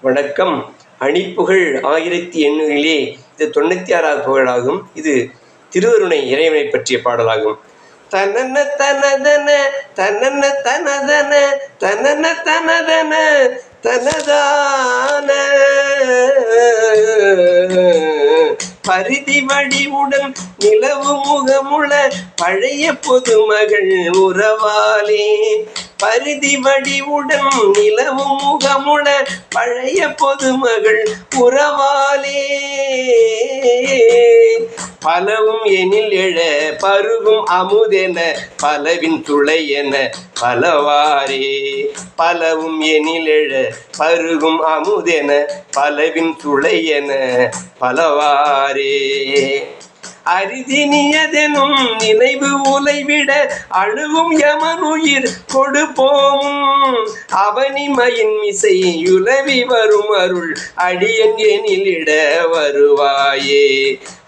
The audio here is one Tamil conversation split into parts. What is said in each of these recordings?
வணக்கம். அணிப்புகழ் 1800 இது 96வது புகழாகும். இது திருவருணை இறைவனை பற்றிய பாடலாகும். தனன தனதன தனன தனதன தனன தனதன தனதான பரிதி வடிவுடன் நிலவு முகமுள பழைய பொதுமகள் உறவாலே. பரிதி வடிவுடன் நிலவு முகமுள பழைய பொதுமகள் உறவாலே. பலவும் எனில் எழ பருகும் அமுதென பலவின் துளையென பலவாரே. பலவும் எனில் எழ பருகும் அமுதென பலவின் துளையென பலவாரே. அரிதினியதெனும் நினைவு உலைவிட அழுகும் யமனுயிர் கொடுப்போம். அவனிமையின் மிசை யுலவி வரும் அருள் அடியன் எனிலிட வருவாயே.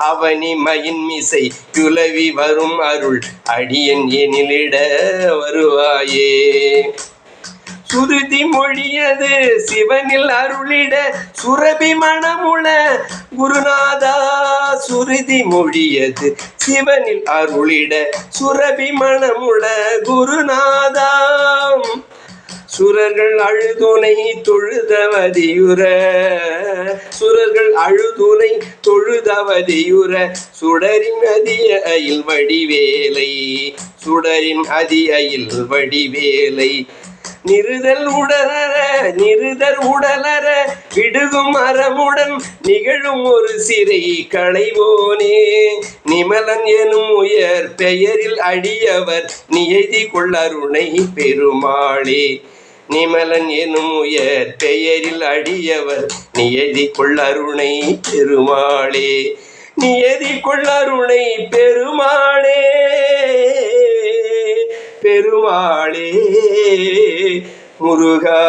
அவனிமையின் மிசை யுலவி வரும் அருள் அடியன் எனிலிட வருவாயே. சுருதி மொழியது சிவனில் அருளிட சுரபி மணமுள குருநாதா. சுருதி மொழியது சிவனில் அருளிட சுரபி மணமுள குருநாதா. சுரர்கள் அழுதுனை தொழுதவதியுற சுரர்கள் அழுதுனை தொழுதவதியுற சுடரின் அதிய அயில் வடிவேலை. சுடரின் அதிய அயில் வடிவேலை. நிறுதல் உடலற நிறுதல் உடலற விடுகும் அறமுடன் நிகழும் ஒரு சிறை களைவோனே. நிமலன் எனும் உயர் பெயரில் அடியவர் நியதி கொள்ளருணை பெருமாளே. நிமலன் எனும் உயர் பெயரில் அடியவர் நியதி கொள்ளருணை பெருமாளே. நியதி கொள்ளருணை பெருமாளே. பெருமாளே முருகா.